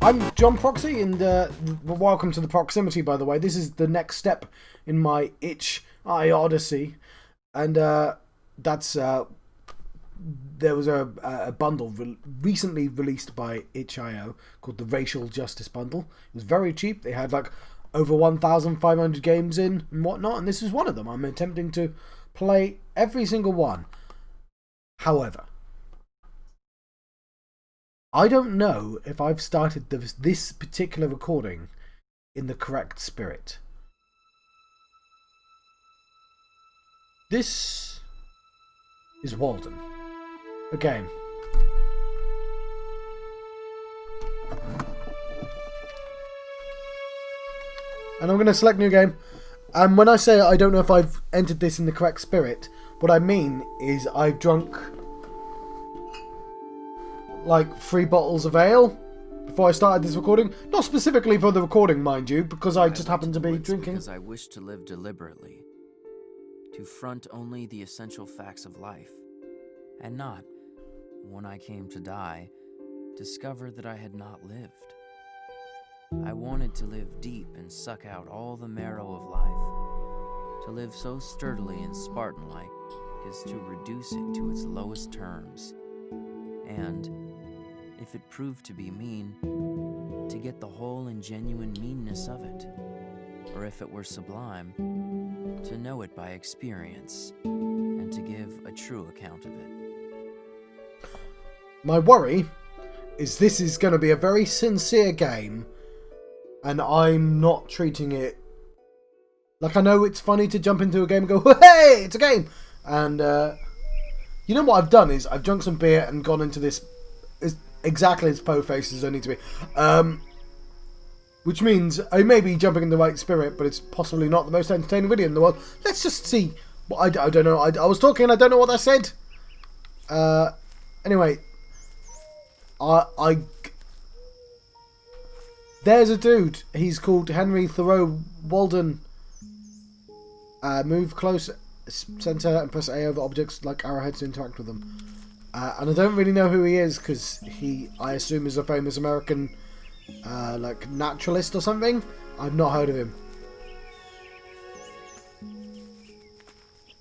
I'm John Proxy, and welcome to the Proximity, by the way. This is the next step in my Itch.iOdyssey, and that's there was a bundle recently released by Itch.io called the Racial Justice Bundle. It was very cheap. They had like over 1,500 games in and whatnot, and this is one of them. I'm attempting to play every single one. However, I don't know if I've started this particular recording in the correct spirit. This is Walden, a game. And I'm going to select new game. And when I say I don't know if I've entered this in the correct spirit, what I mean is I've drunk like 3 bottles of ale before I started this recording. Not specifically for the recording, mind you, because I just happened to be drinking. Because I wish to live deliberately, to front only the essential facts of life, and not, when I came to die, discover that I had not lived. I wanted to live deep and suck out all the marrow of life, to live so sturdily and Spartan-like as to reduce it to its lowest terms, and, if it proved to be mean, to get the whole and genuine meanness of it, or if it were sublime, to know it by experience, and to give a true account of it. My worry is this is going to be a very sincere game, and I'm not treating it like, I know it's funny to jump into a game and go, hey, it's a game, and you know what I've done is I've drunk some beer and gone into this exactly as po-faced as I need to be. Which means I may be jumping in the right spirit, but it's possibly not the most entertaining video in the world. Let's just see. I don't know. I was talking, I don't know what I said. Anyway. There's a dude. He's called Henry Thoreau. Walden. Move close, center, and press A over objects like arrowheads to interact with them. And I don't really know who he is, because I assume, is a famous American, like, naturalist or something. I've not heard of him.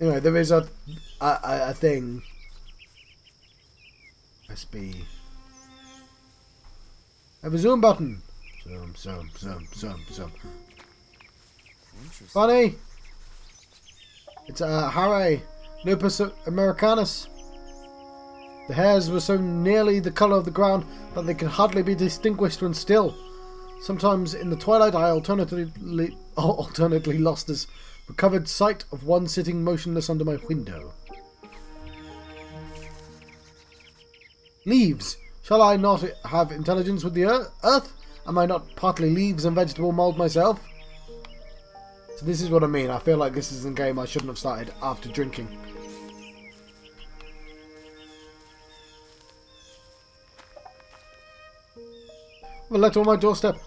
Anyway, there is a thing. Press B. I have a zoom button. Zoom. Funny. It's Harry, Lupus americanus. The hairs were so nearly the colour of the ground that they could hardly be distinguished when still. Sometimes in the twilight I alternately lost as recovered sight of one sitting motionless under my window. Leaves. Shall I not have intelligence with the earth? Am I not partly leaves and vegetable mould myself? So this is what I mean. I feel like this is a game I shouldn't have started after drinking. A letter on my doorstep.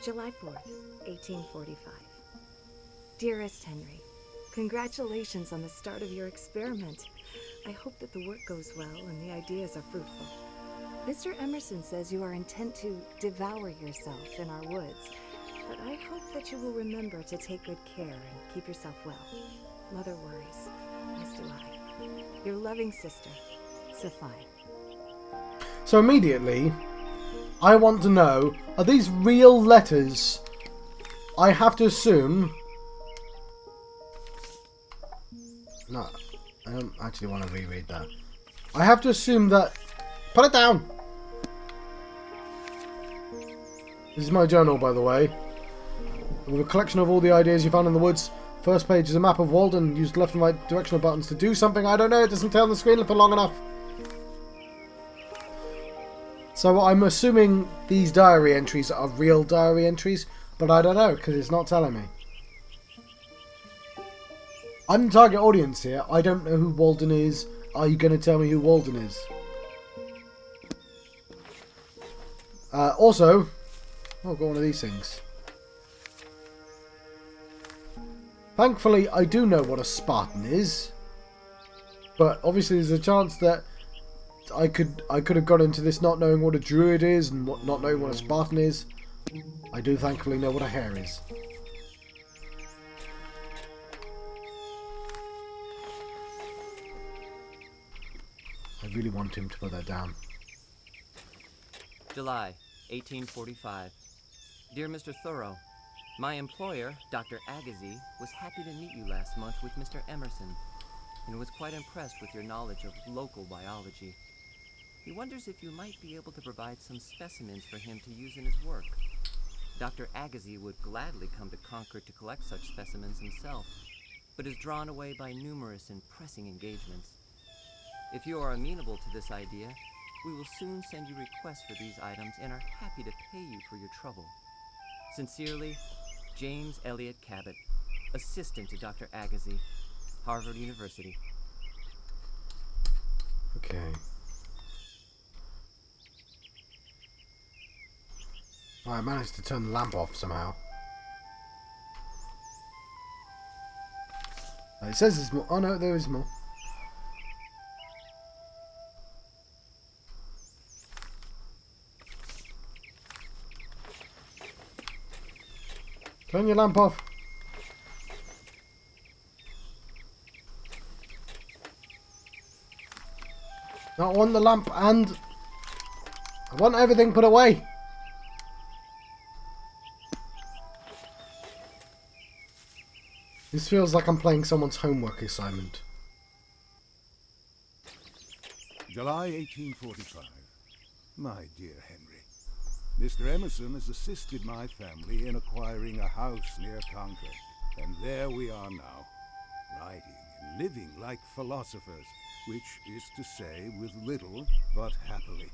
July 4th, 1845. Dearest Henry, congratulations on the start of your experiment. I hope that the work goes well and the ideas are fruitful. Mr. Emerson says you are intent to devour yourself in our woods, but I hope that you will remember to take good care and keep yourself well. Mother worries, as do I. Your loving sister, Sophie. So immediately, I want to know, are these real letters? I have to assume... No, I don't actually want to reread that. I have to assume that... Put it down! This is my journal, by the way. With a collection of all the ideas you found in the woods. First page is a map of Walden. Used left and right directional buttons to do something. I don't know, it doesn't tell on the screen for long enough. So I'm assuming these diary entries are real diary entries, but I don't know, because it's not telling me. I'm the target audience here. I don't know who Walden is. Are you going to tell me who Walden is? Also, I've got one of these things. Thankfully, I do know what a Spartan is. But obviously there's a chance that I could have gone into this not knowing what a druid is and not knowing what a Spartan is. I do thankfully know what a hare is. I really want him to put that down. July, 1845. Dear Mr. Thoreau, my employer, Dr. Agassiz, was happy to meet you last month with Mr. Emerson, and was quite impressed with your knowledge of local biology. He wonders if you might be able to provide some specimens for him to use in his work. Dr. Agassiz would gladly come to Concord to collect such specimens himself, but is drawn away by numerous and pressing engagements. If you are amenable to this idea, we will soon send you requests for these items and are happy to pay you for your trouble. Sincerely, James Elliott Cabot, Assistant to Dr. Agassiz, Harvard University. Okay. I managed to turn the lamp off somehow. It says there's more. Oh no, there is more. Turn your lamp off. I want the lamp and I want everything put away. This feels like I'm playing someone's homework assignment. July 1845. My dear Henry, Mr. Emerson has assisted my family in acquiring a house near Concord, and there we are now, writing and living like philosophers, which is to say with little but happily.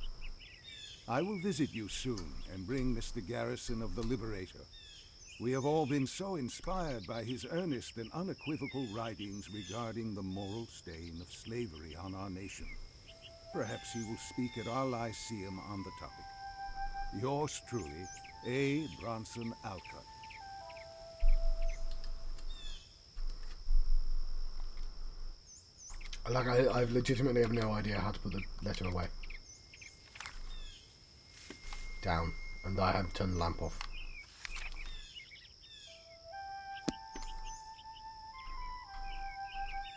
I will visit you soon and bring Mr. Garrison of the Liberator. We have all been so inspired by his earnest and unequivocal writings regarding the moral stain of slavery on our nation. Perhaps he will speak at our Lyceum on the topic. Yours truly, A. Bronson Alcott. Like, I legitimately have no idea how to put the letter away. Down. And I have turned the lamp off.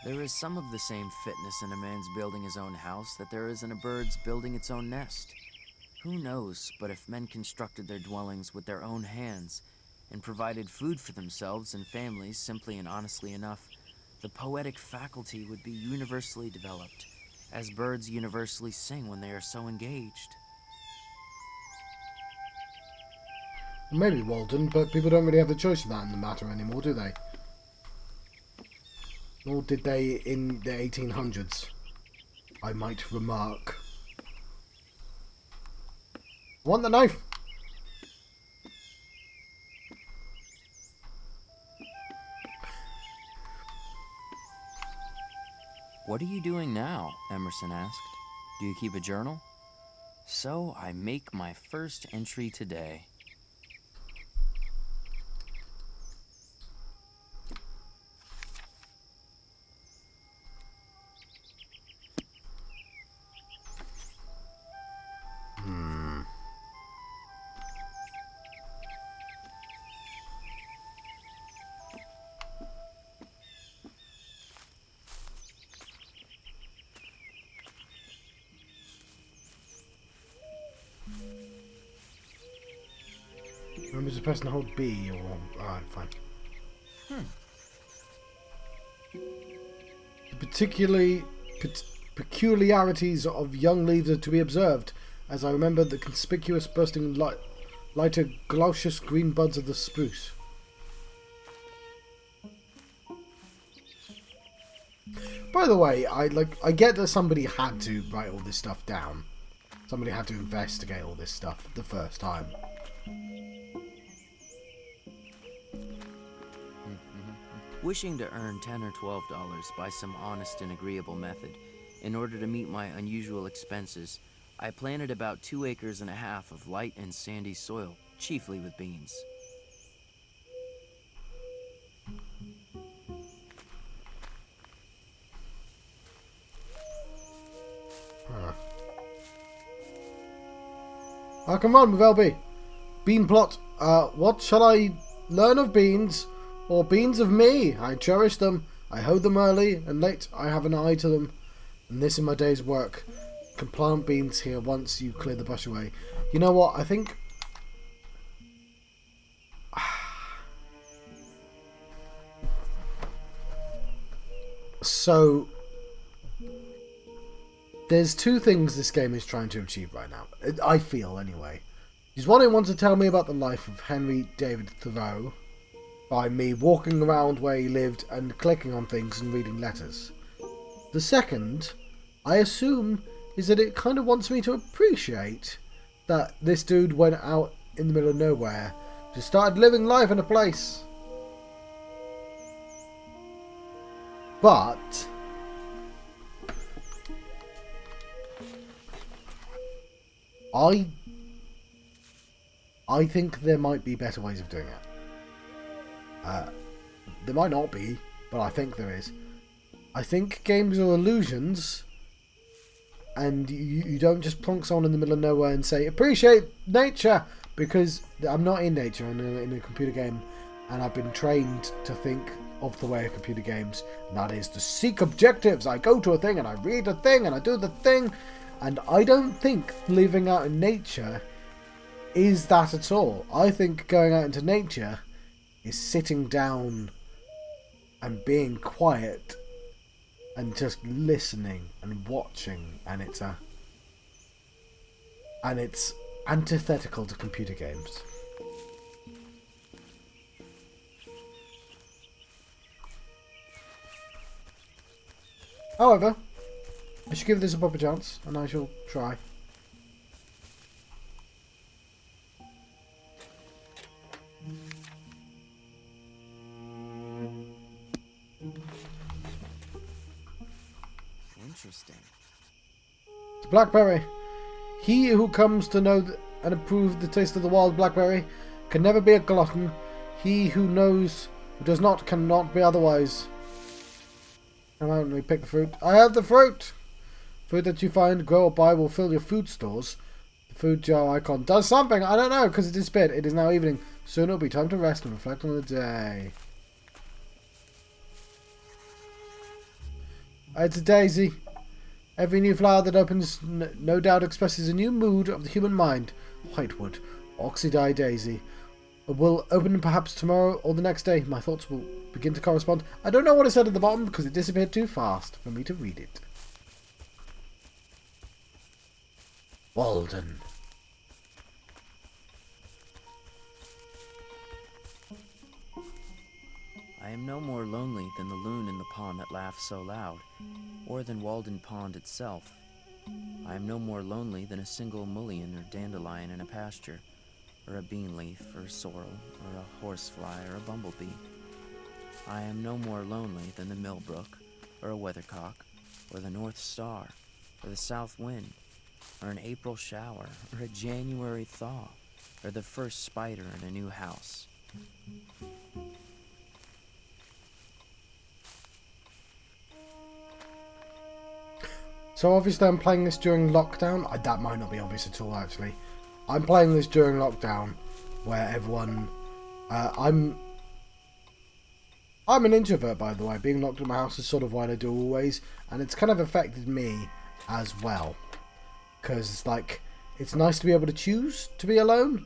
There is some of the same fitness in a man's building his own house that there is in a bird's building its own nest. Who knows, but if men constructed their dwellings with their own hands and provided food for themselves and families simply and honestly enough, the poetic faculty would be universally developed, as birds universally sing when they are so engaged. Maybe Walden, but people don't really have the choice of that in the matter anymore, do they? Nor did they in the 1800s, I might remark. I want the knife! What are you doing now? Emerson asked. Do you keep a journal? So I make my first entry today. Remember to press and hold B or... Alright, fine. The peculiarities of young leaves are to be observed, as I remember the conspicuous bursting lighter glaucous green buds of the spruce. By the way, I get that somebody had to write all this stuff down. Somebody had to investigate all this stuff the first time. Wishing to earn $10 or $12 by some honest and agreeable method, in order to meet my unusual expenses, I planted about 2 acres and a half of light and sandy soil, chiefly with beans. I can run with LB. Bean plot. What shall I learn of beans? Or beans of me? I cherish them. I hoe them early and late. I have an eye to them. And this is my day's work. You can plant beans here once you clear the bush away. You know what? I think... So... There's two things this game is trying to achieve right now. I feel, anyway. He's one who wants to tell me about the life of Henry David Thoreau by me walking around where he lived and clicking on things and reading letters. The second, I assume, is that it kind of wants me to appreciate that this dude went out in the middle of nowhere, just started living life in a place. But... I think there might be better ways of doing it. There might not be, but I think there is. I think games are illusions, and you don't just plonk someone in the middle of nowhere and say, appreciate nature, because I'm not in nature in a computer game, and I've been trained to think of the way of computer games, and that is to seek objectives. I go to a thing, and I read a thing, and I do the thing, and I don't think living out in nature is that at all. I think going out into nature is sitting down and being quiet and just listening and watching, and it's antithetical to computer games. However, I should give this a proper chance, and I shall try. Interesting. It's blackberry. He who comes to know and approve the taste of the wild blackberry can never be a glutton. He who knows, who does not, cannot be otherwise. Come out and we pick the fruit. I have the fruit! Food that you find, grow, or buy will fill your food stores. The food jar icon does something. I don't know, because it disappeared. It is now evening. Soon it will be time to rest and reflect on the day. It's a daisy. Every new flower that opens no doubt expresses a new mood of the human mind. Whitewood, Itch.iOdyssey. It will open perhaps tomorrow or the next day. My thoughts will begin to correspond. I don't know what it said at the bottom because it disappeared too fast for me to read it. Walden. I am no more lonely than the loon in the pond that laughs so loud, or than Walden Pond itself. I am no more lonely than a single mullein or dandelion in a pasture, or a bean leaf, or a sorrel, or a horsefly, or a bumblebee. I am no more lonely than the millbrook, or a weathercock, or the North Star, or the south wind, or an April shower, or a January thaw, or the first spider in a new house. So obviously I'm playing this during lockdown. That might not be obvious at all, actually. I'm playing this during lockdown, where everyone... I'm an introvert, by the way. Being locked in my house is sort of what I do always, and it's kind of affected me as well. Because it's like, it's nice to be able to choose to be alone.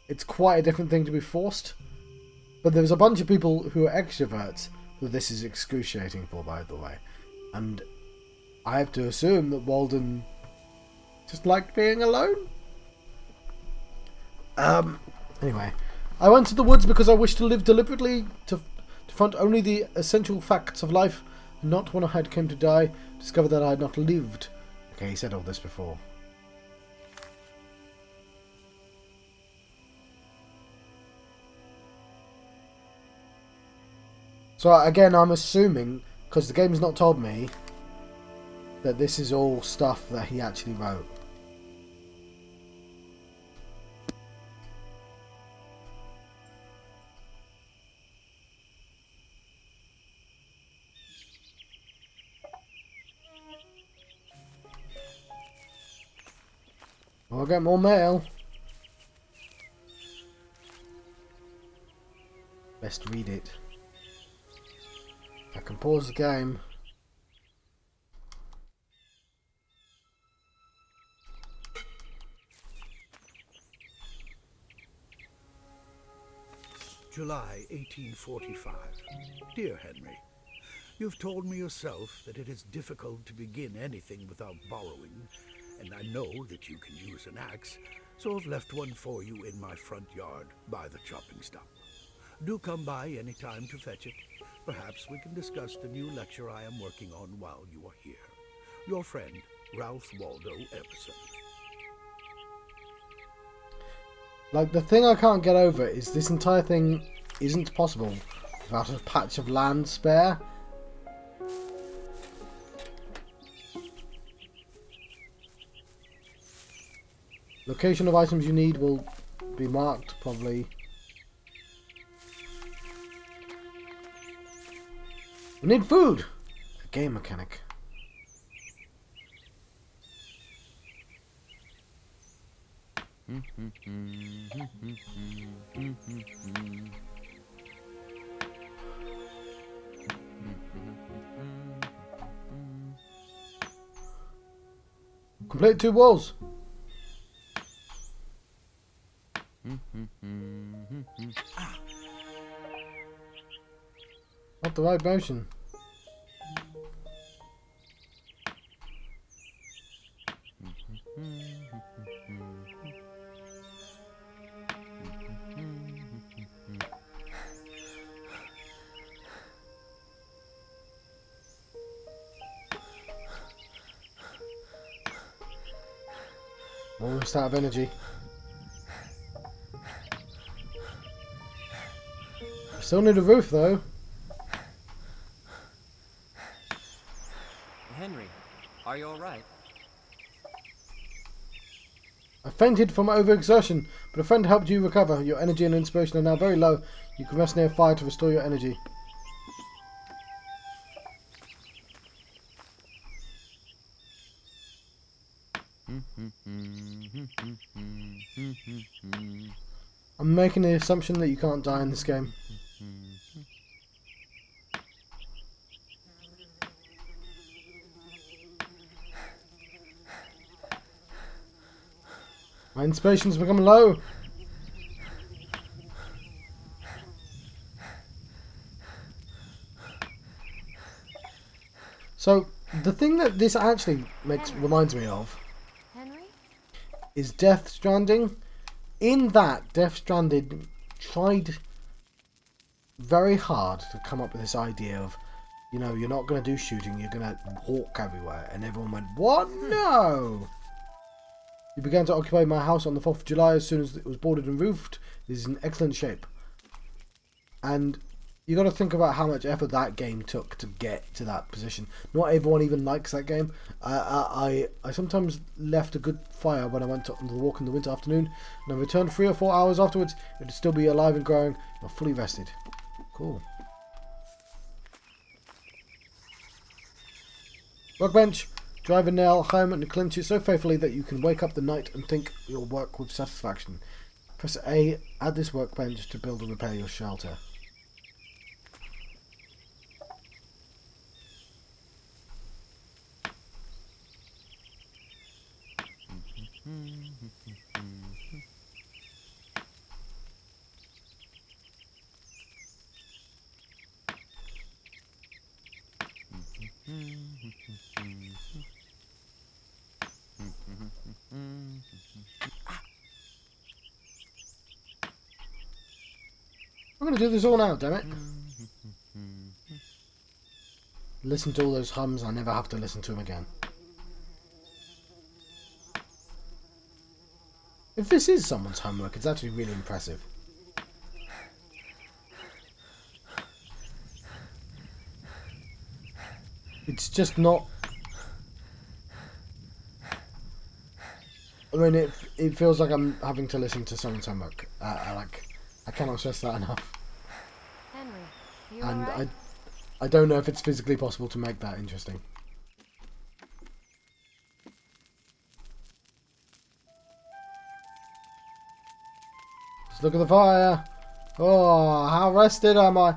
It's quite a different thing to be forced. But there's a bunch of people who are extroverts who this is excruciating for, by the way. And I have to assume that Walden just liked being alone. Anyway, I went to the woods because I wished to live deliberately, to front only the essential facts of life, and not when I had come to die, discover that I had not lived. Okay, he said all this before. So again, I'm assuming, because the game's not told me, that this is all stuff that he actually wrote. I'll get more mail. best read it. I can pause the game. July 1845. Dear Henry, you've told me yourself that it is difficult to begin anything without borrowing, and I know that you can use an axe, so I've left one for you in my front yard by the chopping stump. Do come by any time to fetch it. Perhaps we can discuss the new lecture I am working on while you are here. Your friend, Ralph Waldo Emerson. Like, the thing I can't get over is this entire thing isn't possible without a patch of land spare. Location of items you need will be marked, probably. We need food! A game mechanic. Complete 2 walls. Not the right motion. Almost out of energy. I still need a roof though. Henry, are you alright? I fainted from overexertion, but a friend helped you recover. Your energy and inspiration are now very low. You can rest near a fire to restore your energy. I'm making the assumption that you can't die in this game. My inspiration's become low. So, the thing that this actually reminds me of Henry? is Death Stranding. In that, Death Stranding tried very hard to come up with this idea of, you know, you're not going to do shooting, you're going to walk everywhere. And everyone went, what? No! You began to occupy my house on the 4th of July as soon as it was boarded and roofed. It is in excellent shape. And you got to think about how much effort that game took to get to that position. Not everyone even likes that game. I sometimes left a good fire when I went on the walk in the winter afternoon, and I returned 3 or 4 hours afterwards. It would still be alive and growing. You're fully rested. Cool. Workbench. Drive a nail home and clinch it so faithfully that you can wake up the night and think you'll work with satisfaction. Press A. Add this workbench to build and repair your shelter. I'm going to do this all now, damn it. Listen to all those hums, I never have to listen to them again. If this is someone's homework, it's actually really impressive. It's just not... I mean, it feels like I'm having to listen to someone's homework. I cannot stress that enough. Henry, you And alright? I don't know if it's physically possible to make that interesting. Just look at the fire. Oh, how rested am I?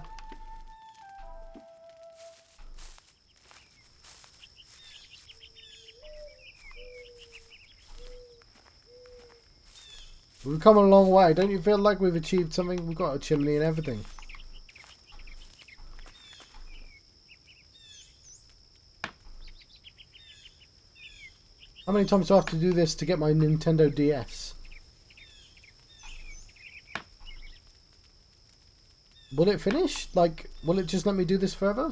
We've come a long way. Don't you feel like we've achieved something? We've got a chimney and everything. How many times do I have to do this to get my Nintendo DS? Will it finish? Like, will it just let me do this forever?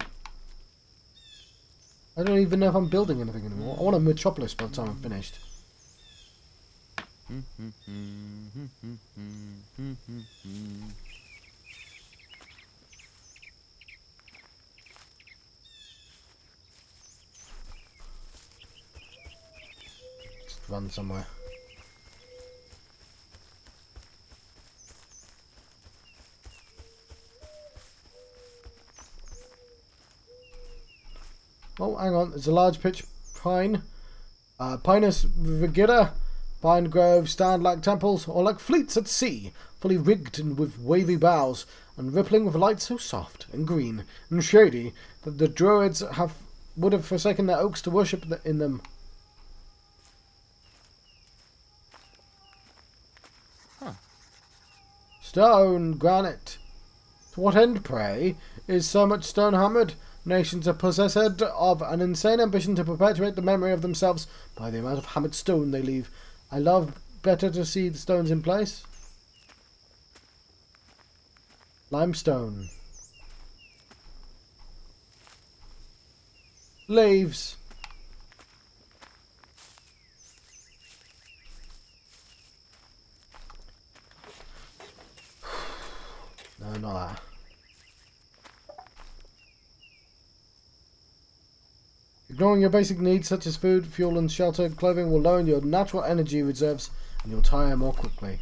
I don't even know if I'm building anything anymore. I want a metropolis by the time I'm finished. Just run somewhere. Oh, hang on. There's a large pitch pine. Pinus rigida. Pine groves stand like temples, or like fleets at sea, fully rigged and with wavy boughs, and rippling with light so soft and green and shady that the druids would have forsaken their oaks to worship in them. Huh. Stone, granite. To what end, pray, is so much stone hammered? Nations are possessed of an insane ambition to perpetuate the memory of themselves by the amount of hammered stone they leave. I love better to see the stones in place. Limestone. Leaves. No, not that. Ignoring your basic needs such as food, fuel and shelter, clothing will lower your natural energy reserves and you'll tire more quickly.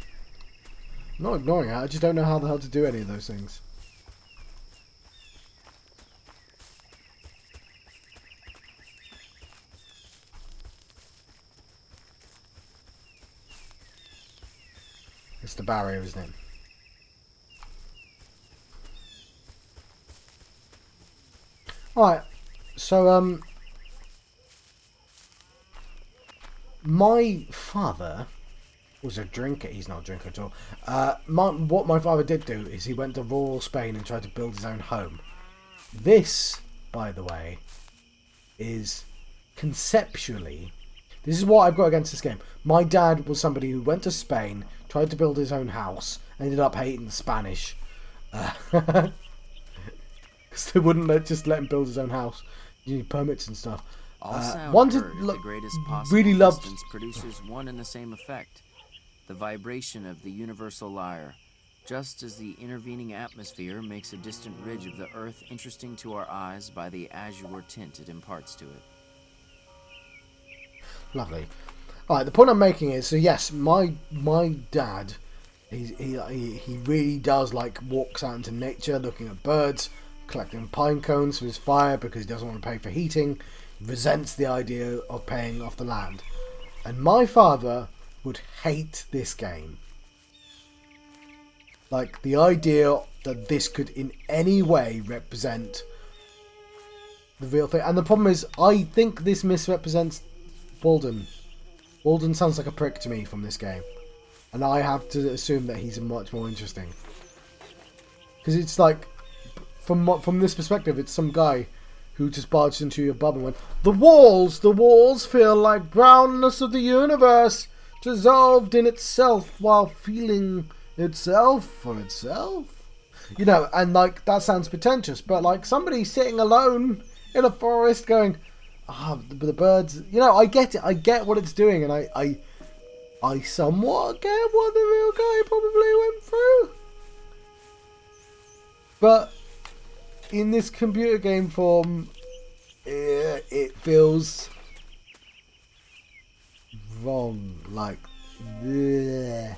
I'm not ignoring it, I just don't know how the hell to do any of those things. It's the barrier, isn't it? Alright, so my father was a drinker. He's not a drinker at all. What my father did do is he went to rural Spain and tried to build his own home. This, by the way, is conceptually... This is what I've got against this game. My dad was somebody who went to Spain, tried to build his own house, ended up hating the Spanish. Because they wouldn't just let him build his own house. You need permits and stuff. All sound wanted, heard at the greatest possible really loved distance produces one and the same effect. The vibration of the universal lyre. Just as the intervening atmosphere makes a distant ridge of the earth interesting to our eyes by the azure tint it imparts to it. Lovely. Alright, the point I'm making is, so yes, my dad, he really does like walks out into nature, looking at birds, collecting pine cones for his fire because he doesn't want to pay for heating, resents the idea of paying off the land. And my father would hate this game. Like, the idea that this could in any way represent the real thing. And the problem is, I think this misrepresents Walden. Walden sounds like a prick to me from this game. And I have to assume that he's much more interesting. Because it's like, from this perspective, it's some guy who just barged into your pub and went, the walls feel like brownness of the universe, dissolved in itself while feeling itself for itself. You know, and like, that sounds pretentious, but like somebody sitting alone in a forest going, the birds, you know, I get it, I get what it's doing, and I somewhat get what the real guy probably went through. But in this computer game form, it feels wrong. Like, bleh.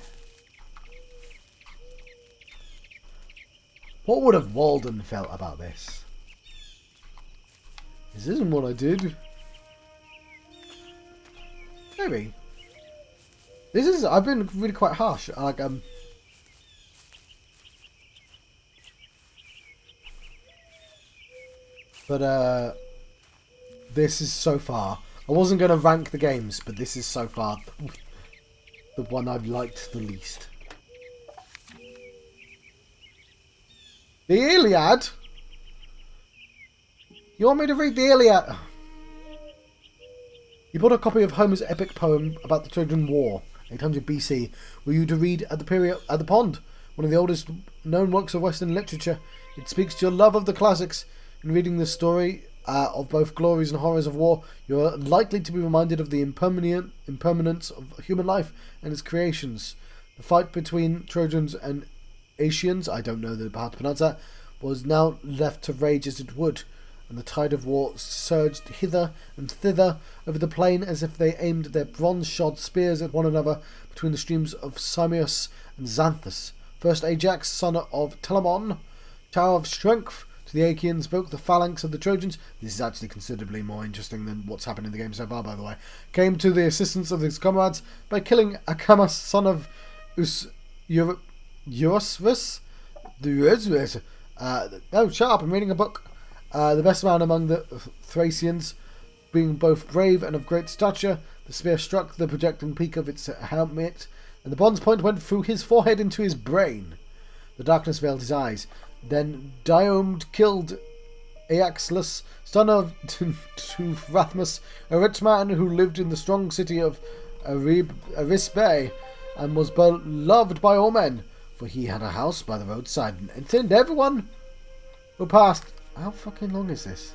What would have Walden felt about this? This isn't what I did. Maybe. I've been really quite harsh. Like, But this is so far. I wasn't going to rank the games, but this is so far the one I've liked the least. The Iliad? You want me to read the Iliad? You bought a copy of Homer's epic poem about the Trojan War, 800 BC. Were you to read at the pond? One of the oldest known works of Western literature. It speaks to your love of the classics. In reading this story of both glories and horrors of war, you are likely to be reminded of the impermanence of human life and its creations. The fight between Trojans and Aeacians, I don't know how to pronounce that, was now left to rage as it would, and the tide of war surged hither and thither over the plain as if they aimed their bronze-shod spears at one another between the streams of Simois and Xanthus. First Ajax, son of Telamon, tower of strength, to the Achaeans broke the phalanx of the Trojans. This is actually considerably more interesting than what's happened in the game so far, by the way. Came to the assistance of his comrades by killing Acamas, son of Eurysvus. Oh, shut up, I'm reading a book. The best man among the Thracians, being both brave and of great stature. The spear struck the projecting peak of its helmet, and the bronze point went through his forehead into his brain. The darkness veiled his eyes. Then Diomed killed Aeaxlus, son of Teuthrathmus, a rich man who lived in the strong city of Arisbe, and was beloved by all men, for he had a house by the roadside and entertained everyone who passed. How fucking long is this?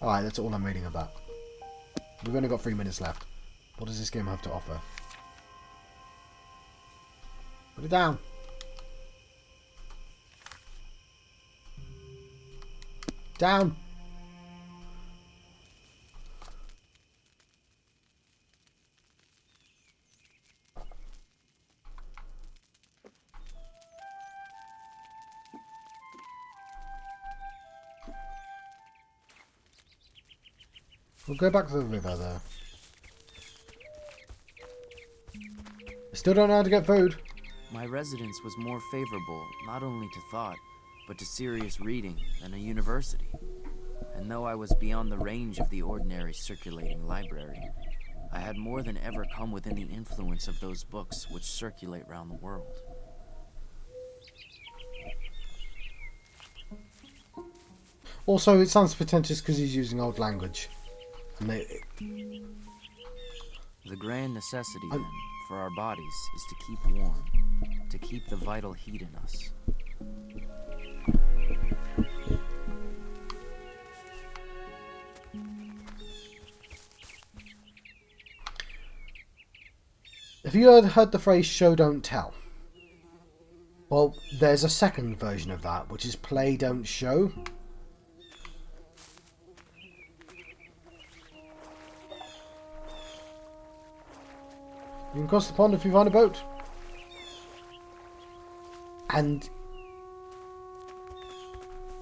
Alright, that's all I'm reading about. We've only got 3 minutes left. What does this game have to offer? Put it down. Down. We'll go back to the river, though. I still don't know how to get food. My residence was more favorable not only to thought, but to serious reading than a university. And though I was beyond the range of the ordinary circulating library, I had more than ever come within the influence of those books which circulate round the world. Also, it sounds pretentious because he's using old language. And The grand necessity, then, for our bodies is to keep warm, to keep the vital heat in us. Have you heard the phrase show don't tell? Well, there's a second version of that, which is play don't show. You can cross the pond if you find a boat. And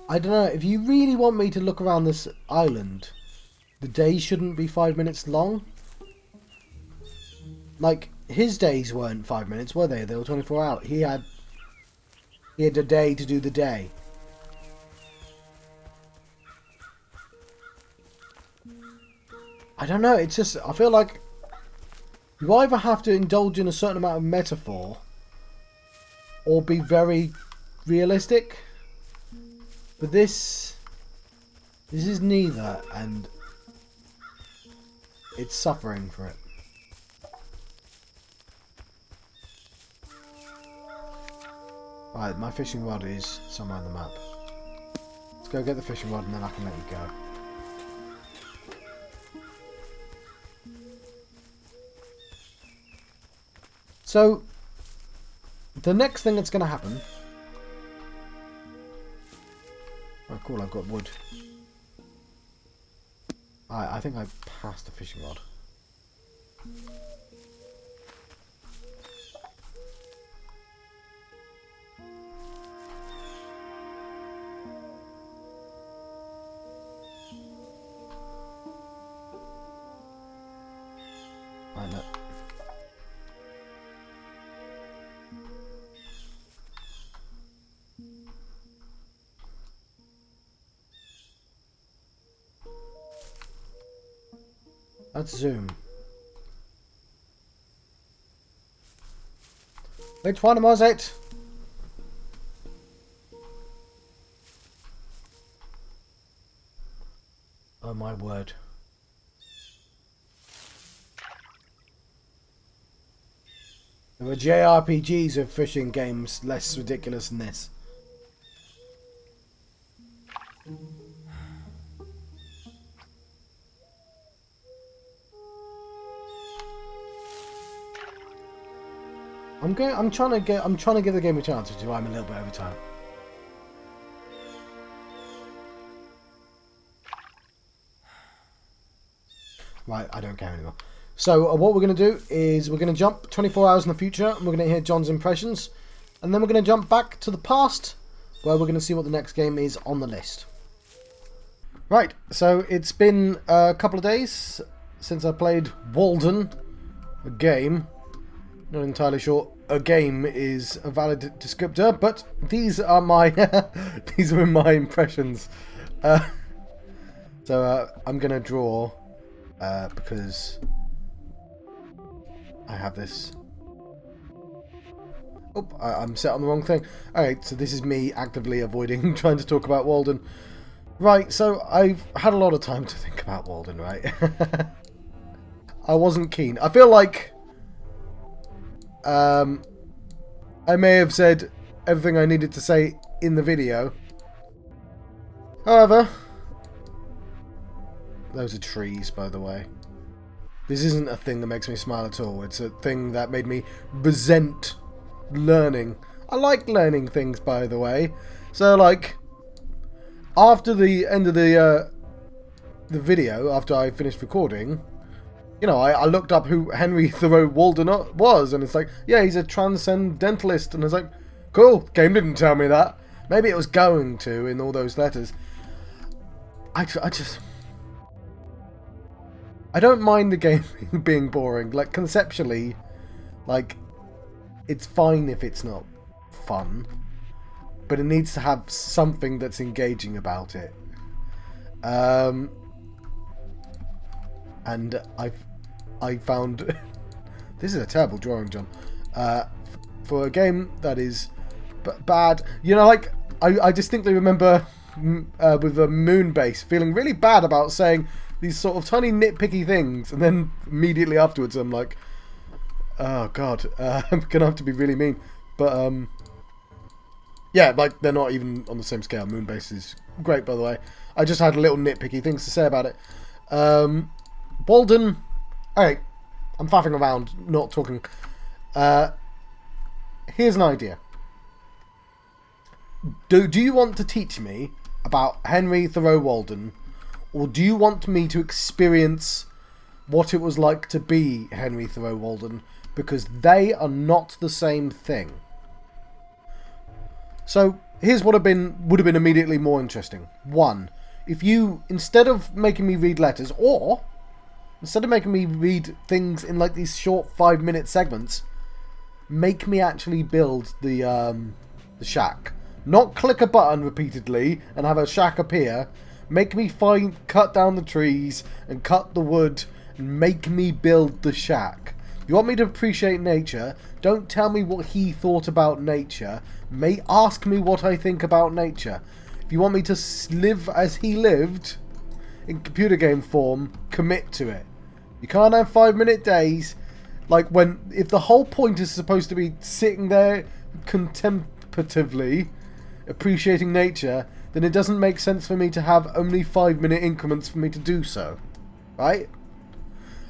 I don't know, if you really want me to look around this island, the day shouldn't be 5 minutes long. Like, his days weren't 5 minutes, were they? They were 24 hours. He had a day to do the day. I don't know, it's just, I feel like you either have to indulge in a certain amount of metaphor or be very realistic. But this is neither, and it's suffering for it. Right, my fishing rod is somewhere on the map. Let's go get the fishing rod and then I can let you go. So, the next thing that's going to happen... Oh cool, I've got wood. I think I passed the fishing rod. Let's zoom. Which one was it? Oh my word. There were JRPGs of fishing games less ridiculous than this. I'm trying to give the game a chance, which is why I'm a little bit over time. Right, I don't care anymore. So what we're going to do is we're going to jump 24 hours in the future, and we're going to hear John's impressions, and then we're going to jump back to the past, where we're going to see what the next game is on the list. Right, so it's been a couple of days since I played Walden, a game. Not entirely sure a game is a valid descriptor, but these are my these are my impressions. So I'm gonna draw because I have this. Oh, I'm set on the wrong thing. Alright, so this is me actively avoiding trying to talk about Walden. Right, so I've had a lot of time to think about Walden, right? I wasn't keen. I feel like I may have said everything I needed to say in the video. However, those are trees, by the way. This isn't a thing that makes me smile at all. It's a thing that made me resent learning. I like learning things, by the way. So, like, after the end of the video, after I finished recording, you know, I looked up who Henry Thoreau Walden was, and it's like, yeah, he's a transcendentalist, and I was like, cool, game didn't tell me that. Maybe it was going to in all those letters. I don't mind the game being boring. Like, conceptually, like, it's fine if it's not fun, but it needs to have something that's engaging about it. And I found this is a terrible drawing, John. For a game that is bad, you know, like I distinctly remember with the moon base feeling really bad about saying these sort of tiny nitpicky things, and then immediately afterwards I'm like, oh god, I'm gonna have to be really mean. But yeah, like they're not even on the same scale. Moonbase is great, by the way. I just had little nitpicky things to say about it. Walden, alright, I'm faffing around, not talking. Here's an idea. Do you want to teach me about Henry Thoreau Walden, or do you want me to experience what it was like to be Henry Thoreau Walden? Because they are not the same thing. So here's what would have been immediately more interesting. One, if you, instead of making me read letters, or instead of making me read things in like these short 5-minute segments, make me actually build the shack. Not click a button repeatedly and have a shack appear. Make me cut down the trees and cut the wood and make me build the shack. You want me to appreciate nature? Don't tell me what he thought about nature. Ask me what I think about nature. If you want me to live as he lived, in computer game form, commit to it. You can't have 5-minute days. Like if the whole point is supposed to be sitting there contemplatively appreciating nature, then it doesn't make sense for me to have only 5-minute increments for me to do so. Right?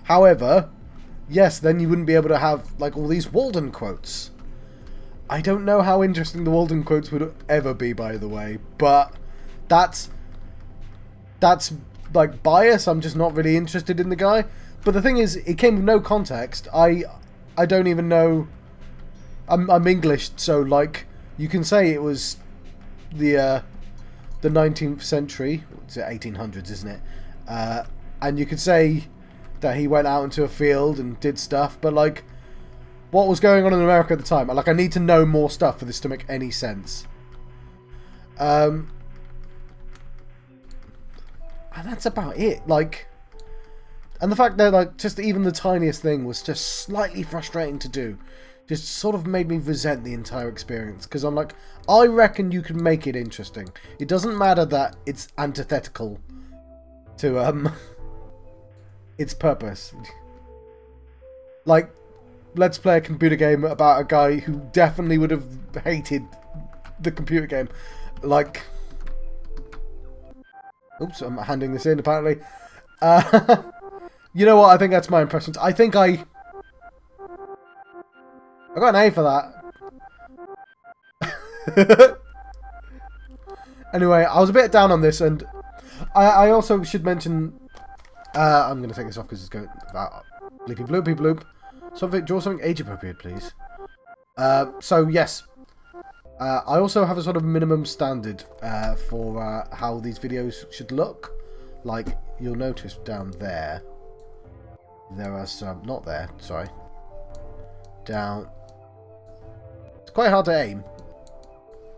However, yes, then you wouldn't be able to have like all these Walden quotes. I don't know how interesting the Walden quotes would ever be, by the way, but that's like bias. I'm just not really interested in the guy. But the thing is, it came with no context. I don't even know. I'm English, so like you can say it was the 19th century. It's the 1800s, isn't it? And you could say that he went out into a field and did stuff, but like, what was going on in America at the time? Like, I need to know more stuff for this to make any sense. And that's about it. Like, And the fact that, like, just even the tiniest thing was just slightly frustrating to do. Just sort of made me resent the entire experience. Because I'm like, I reckon you can make it interesting. It doesn't matter that it's antithetical to, its purpose. Like, let's play a computer game about a guy who definitely would have hated the computer game. Like... Oops, I'm handing this in, apparently. You know what? I think that's my impressions. I think I got an A for that. Anyway, I was a bit down on this, and I also should mention... I'm going to take this off because it's going... bleepy bloopy bloop. Draw something age-appropriate, please. So, yes. I also have a sort of minimum standard for how these videos should look. Like, you'll notice down there, there are some... Not there, sorry. Down... It's quite hard to aim.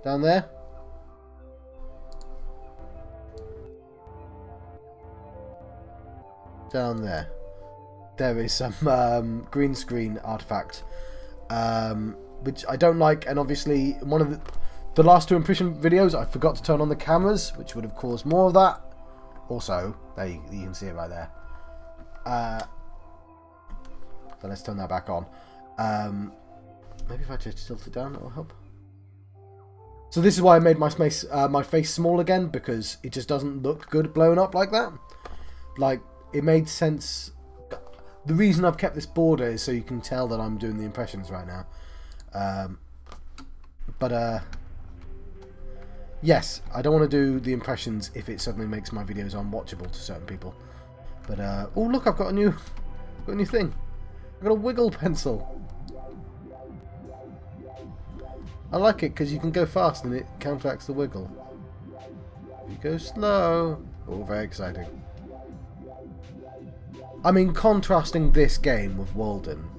Down there. Down there. There is some green screen artifact. Which I don't like, and obviously one of the last two impression videos I forgot to turn on the cameras, which would have caused more of that. Also, there you can see it right there. So let's turn that back on. Maybe if I just tilt it down, that'll help. So this is why I made my face small again, because it just doesn't look good blown up like that. Like, it made sense. The reason I've kept this border is so you can tell that I'm doing the impressions right now. Yes, I don't want to do the impressions if it suddenly makes my videos unwatchable to certain people. But oh look, I've got a new thing. I've got a wiggle pencil. I like it because you can go fast and it counteracts the wiggle. If you go slow, oh, very exciting. I mean, contrasting this game with Walden.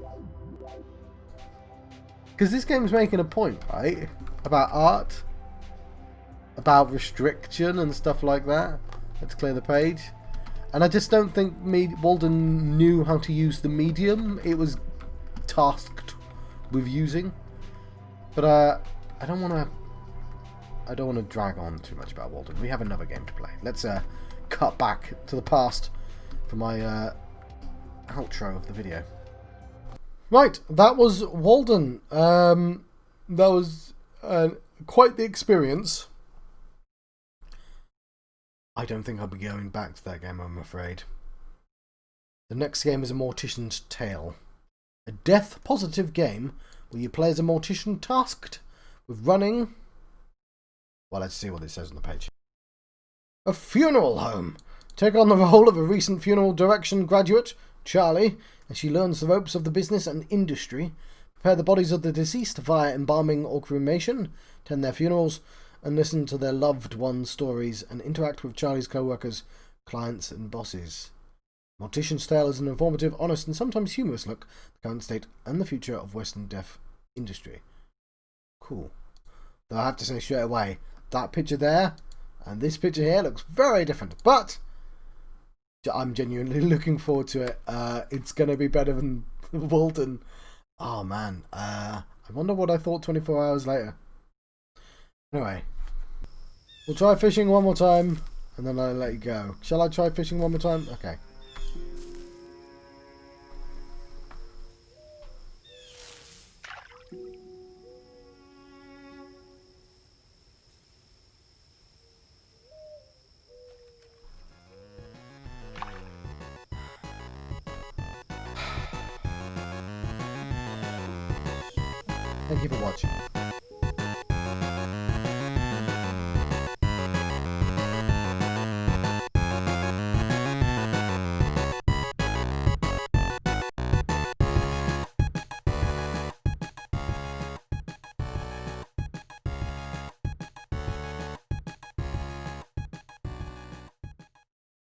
Because this game's making a point, right? About art. About restriction and stuff like that. Let's clear the page. And I just don't think Walden knew how to use the medium it was tasked with using. But I don't want to drag on too much about Walden. We have another game to play. Let's cut back to the past for my outro of the video. Right, that was Walden. That was quite the experience. I don't think I'll be going back to that game, I'm afraid. The next game is A Mortician's Tale. A death-positive game where you play as a mortician tasked with running... Well, let's see what it says on the page. A funeral home. Take on the role of a recent funeral direction graduate, Charlie, as she learns the ropes of the business and industry, prepare the bodies of the deceased via embalming or cremation, attend their funerals, and listen to their loved ones' stories, and interact with Charlie's co-workers, clients, and bosses. Mortician's Tale is an informative, honest, and sometimes humorous look at the current state and the future of Western deaf industry. Cool. Though I have to say straight away, that picture there and this picture here looks very different, but I'm genuinely looking forward to it. It's going to be better than Walden. Oh man, I wonder what I thought 24 hours later. Anyway, we'll try fishing one more time and then I'll let you go. Shall I try fishing one more time? Okay. Thank you for watching.